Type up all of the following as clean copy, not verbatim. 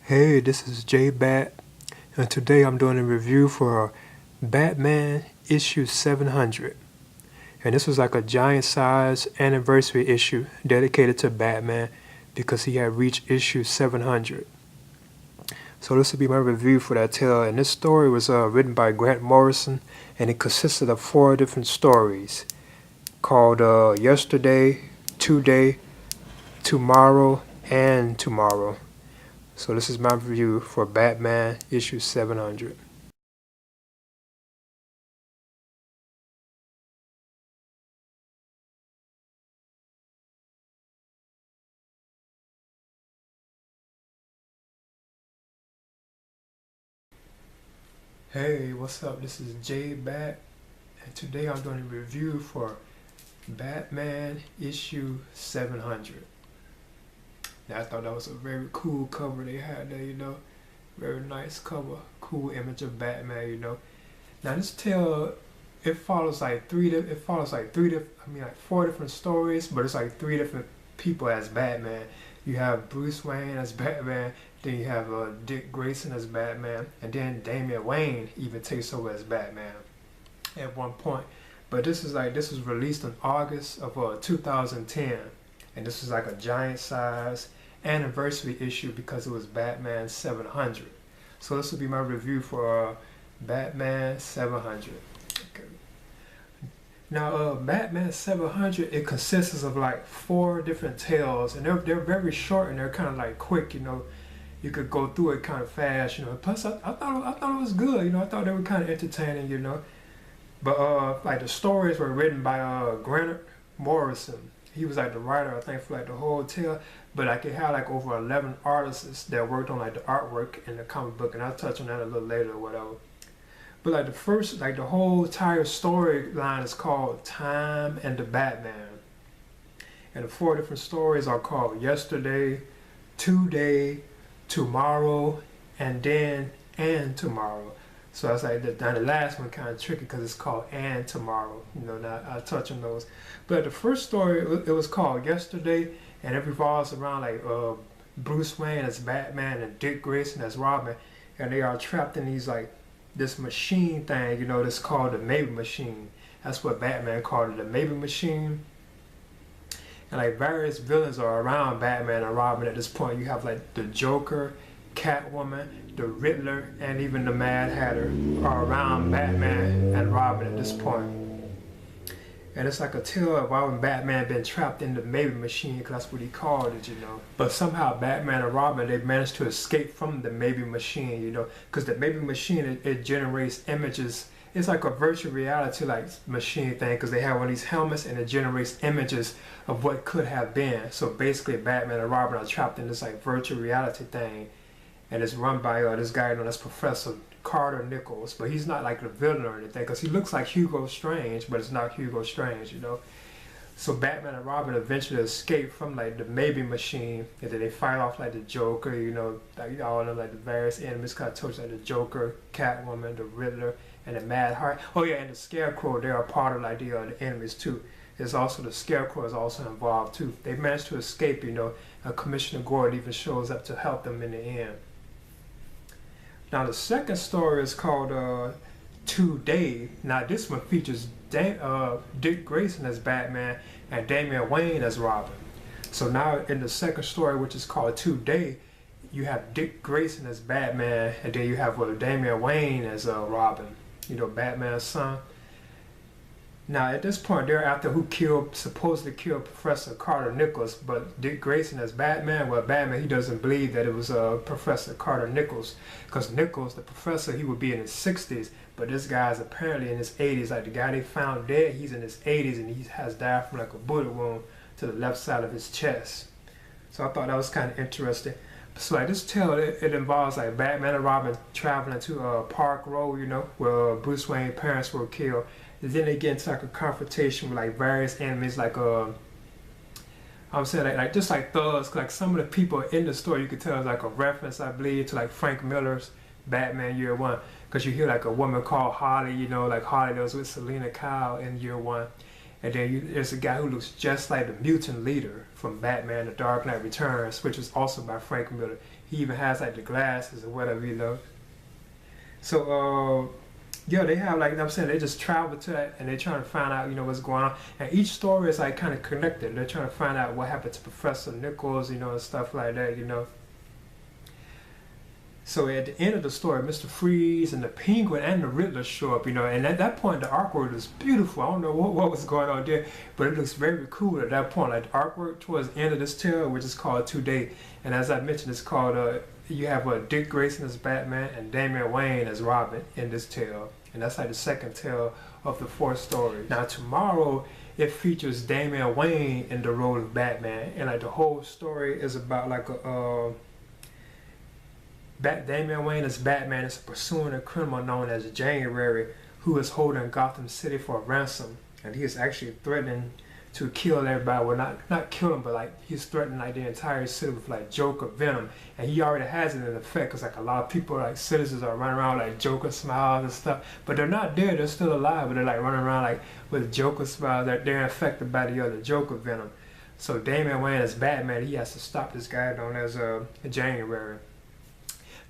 Hey, this is J Bat, and today I'm doing a review for Batman issue 700. And this was like a giant size anniversary issue dedicated to Batman because he had reached issue 700. So this will be my review for that tale. And this story was written by Grant Morrison, and it consisted of 4 different stories called Yesterday, Today, Tomorrow, and Tomorrow. So this is my review for Batman issue 700. Hey, what's up? This is Jay Bat, and today I'm doing a review for Batman issue 700. Now, I thought that was a very cool cover they had there. Very nice cover, cool image of Batman. Now this tale, it follows like four different stories, but it's like 3 different people as Batman. You have Bruce Wayne as Batman, then you have Dick Grayson as Batman, and then Damian Wayne even takes over as Batman at one point. But this was released in August of 2010, and this was like a giant size anniversary issue because it was Batman 700. So this will be my review for Batman 700. Okay. Now, Batman 700, it consists of like 4 different tales, and they're very short and they're kind of like quick. You could go through it kind of fast. Plus, I thought it was good. I thought they were kind of entertaining. But like the stories were written by Grant Morrison. He was like the writer, I think, for like the whole tale. But like it had like over 11 artists that worked on like the artwork in the comic book, and I'll touch on that a little later or whatever. But like the whole entire storyline is called Time and the Batman. And the 4 different stories are called Yesterday, Today, Tomorrow, and Tomorrow. So that's like the last one kind of tricky because it's called And Tomorrow. Now I'll touch on those. But the first story, it was called Yesterday, and it revolves around like Bruce Wayne as Batman and Dick Grayson as Robin, and they are trapped in this machine thing, that's called the Maybe Machine. That's what Batman called it, the Maybe Machine. And like various villains are around Batman and Robin at this point. You have like the Joker, Catwoman, the Riddler, and even the Mad Hatter are around Batman and Robin at this point. And it's like a tale of why Batman been trapped in the Maybe Machine, because that's what he called it. But somehow Batman and Robin, they managed to escape from the Maybe Machine, because the Maybe Machine, it generates images. It's like a virtual reality like machine thing, because they have one of these helmets and it generates images of what could have been. So basically Batman and Robin are trapped in this like virtual reality thing, and it's run by this guy known as Professor Carter Nichols, but he's not like the villain or anything, because he looks like Hugo Strange, but it's not Hugo Strange. So Batman and Robin eventually escape from like the Maybe Machine, and then they fight off like the Joker, like all of them, like the various enemies, kind of touch like the Joker, Catwoman, the Riddler, and the Mad Heart. Oh yeah, and the Scarecrow, they are part of like the enemies too. There's also the Scarecrow is also involved too. They managed to escape, and Commissioner Gordon even shows up to help them in the end. Now the second story is called Today. Now this one features Dick Grayson as Batman and Damian Wayne as Robin. So now in the second story, which is called Today, you have Dick Grayson as Batman, and then you have Damian Wayne as Robin, Batman's son. Now at this point, they're after who supposedly killed Professor Carter Nichols, but Dick Grayson as Batman, Batman, he doesn't believe that it was Professor Carter Nichols, because Nichols, the professor, he would be in his 60s, but this guy's apparently in his 80s. Like the guy they found dead, he's in his 80s, and he has died from like a bullet wound to the left side of his chest. So I thought that was kind of interesting. So like this tale, it involves like Batman and Robin traveling to Park Row, where Bruce Wayne's parents were killed. And then they get into like a confrontation with like various enemies, like I'm saying like just like thugs. Like some of the people in the story, you could tell is like a reference, I believe, to like Frank Miller's Batman Year One, because you hear like a woman called Holly, like Holly that was with Selena Kyle in Year One, And then there's a guy who looks just like the mutant leader from Batman: The Dark Knight Returns, which is also by Frank Miller. He even has like the glasses or whatever, you know. So yeah, they have like, you know what I'm saying, they just travel to that and they're trying to find out, you know, what's going on. And each story is like kind of connected. They're trying to find out what happened to Professor Nichols, you know, and stuff like that, you know. So at the end of the story, Mr. Freeze and the Penguin and the Riddler show up, you know, and at that point the artwork is beautiful. I don't know what was going on there, but it looks very cool at that point. Like the artwork towards the end of this tale, which is called Today, and as I mentioned, it's called you have Dick Grayson as Batman and Damian Wayne as Robin in this tale, and that's like the second tale of the 4 stories. Now tomorrow it features Damian Wayne in the role of Batman, and like the whole story is about like a Damian Wayne as Batman is pursuing a criminal known as January, who is holding Gotham City for a ransom, and he is actually threatening to kill everybody. Well, not kill him, but like he's threatening like the entire city with like Joker venom, and he already has it in effect. Cause like a lot of people, like citizens, are running around like Joker smiles and stuff, but they're not dead. They're still alive, but they're like running around like with Joker smiles. They're infected by the other Joker venom. So Damian Wayne as Batman, he has to stop this guy known as January.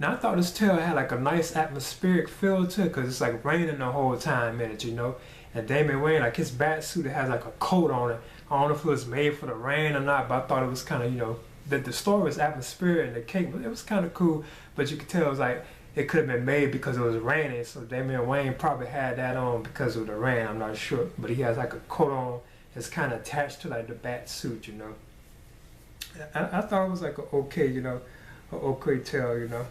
Now I thought this tale had like a nice atmospheric feel to it, cause it's like raining the whole time in it, you know. And Damian Wayne, like his bat suit, it has like a coat on it. I don't know if it was made for the rain or not, but I thought it was kind of, you know, that the story was atmospheric and the cake, but it was kind of cool. But you could tell it was like it could have been made because it was raining. So Damian Wayne probably had that on because of the rain. I'm not sure, but he has like a coat on that's kind of attached to like the bat suit, you know. I thought it was like a okay, you know, a okay tale, you know.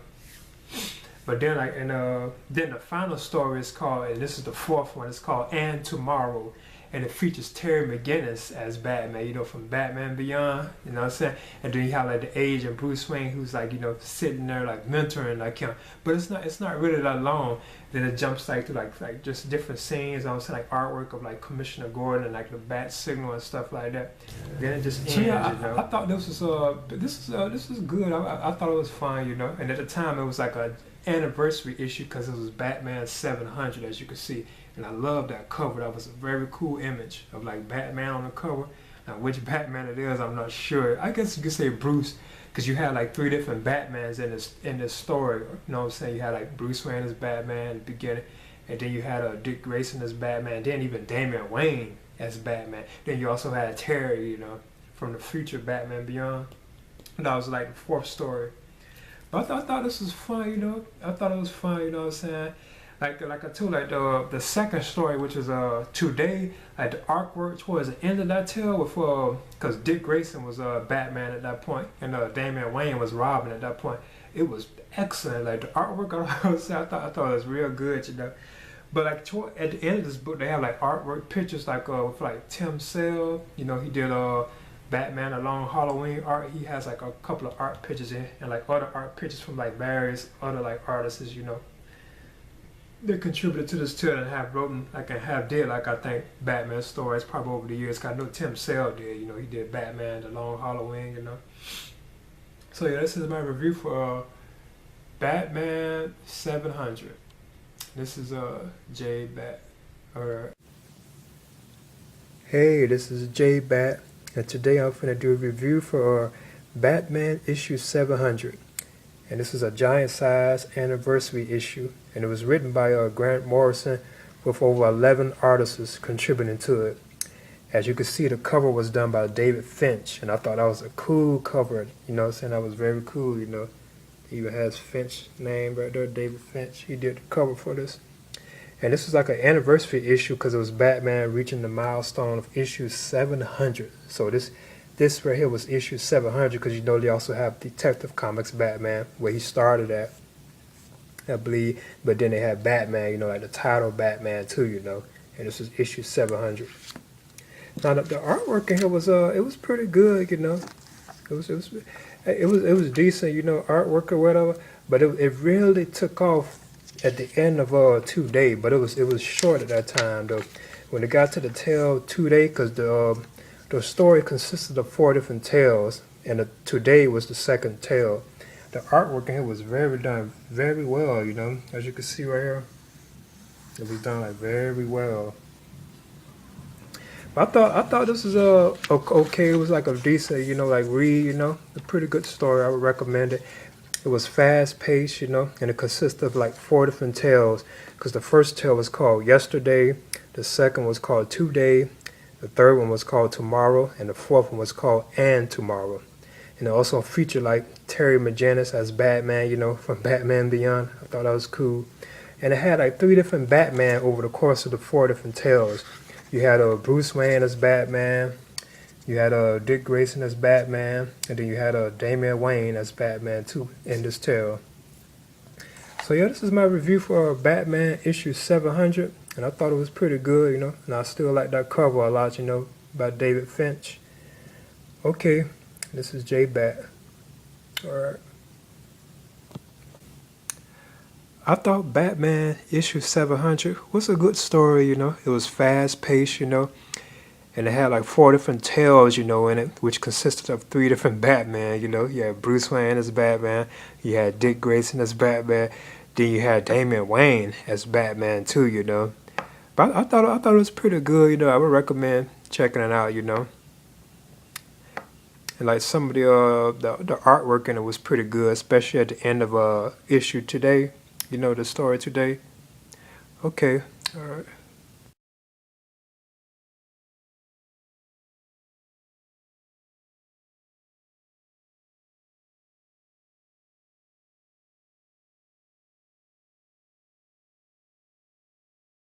But then like then the final story is called, and this is the 4th one, it's called And Tomorrow, and it features Terry McGinnis as Batman, you know, from Batman Beyond, you know what I'm saying? And then you have like the age of Bruce Wayne, who's like, you know, sitting there like mentoring like him. But it's not really that long. Then it jumps like to like just different scenes, I'm saying, like artwork of like Commissioner Gordon and like the bat signal and stuff like that. Then it just ends, so yeah, you know. I thought this was good. I thought it was fine, you know. And at the time it was like a anniversary issue because it was Batman 700, as you can see, and I love that cover. That was a very cool image of like Batman on the cover. Now which Batman it is, I'm not sure. I guess you could say Bruce, because you had like 3 different Batmans in this story. You know what I'm saying? You had like Bruce Wayne as Batman in the beginning, and then you had Dick Grayson as Batman, then even Damian Wayne as Batman. Then you also had Terry, you know, from the future Batman Beyond. And that was like the 4th story. But I thought this was fun, you know. I thought it was fun, you know what I'm saying. Like I told, like the second story, which is Today, like the artwork towards the end of that tale with because Dick Grayson was Batman at that point, and Damian Wayne was Robin at that point. It was excellent. Like the artwork, I thought it was real good, you know. But like at the end of this book, they have like artwork pictures like with like Tim Sale, you know, he did Batman A Long Halloween art. He has like a couple of art pictures in, and like other art pictures from like various other like artists, you know. They contributed to this tale and have written like and have did like I think Batman stories probably over the years. Cause I know Tim Sale did, you know, he did Batman A Long Halloween, you know. So yeah, this is my review for Batman 700. This is J Bat. Hey, this is J Bat. And today I'm going to do a review for Batman issue 700. And this is a giant size anniversary issue. And it was written by Grant Morrison with over 11 artists contributing to it. As you can see, the cover was done by David Finch. And I thought that was a cool cover. You know what I'm saying? That was very cool, you know. It even has Finch name right there, David Finch. He did the cover for this. And this was like an anniversary issue because it was Batman reaching the milestone of issue 700. So this right here was issue 700 because you know they also have Detective Comics Batman where he started at, I believe. But then they had Batman, you know, like the title Batman too, you know. And this was issue 700. Now the artwork in here was it was pretty good, you know. It was decent, you know, artwork or whatever. But it really took off at the end of Today, but it was short at that time though. When it got to the tale Today, because the story consisted of 4 different tales, and the Today was the second tale. The artwork in here was done very well, you know, as you can see right here. It was done like very well. I thought this was okay. It was like a decent, like read, a pretty good story. I would recommend it. It was fast paced, and it consisted of like four different tales. Because the first tale was called Yesterday, the second was called Today, the third one was called Tomorrow, and the fourth one was called And Tomorrow. And it also featured like Terry McGinnis as Batman, from Batman Beyond. I thought that was cool. And it had like three different Batman over the course of the four different tales. You had Bruce Wayne as Batman, you had Dick Grayson as Batman, and then you had Damian Wayne as Batman too in this tale. So yeah, this is my review for Batman issue 700, and I thought it was pretty good, and I still like that cover a lot, by David Finch. Okay, this is J Bat. Alright. I thought Batman issue 700 was a good story, It was fast paced, and it had like four different tales, in it, which consisted of three different Batman, You had Bruce Wayne as Batman, you had Dick Grayson as Batman, then you had Damian Wayne as Batman too, But I thought it was pretty good, I would recommend checking it out, And like some of the artwork in it was pretty good, especially at the end of issue today, the story today. Okay, all right.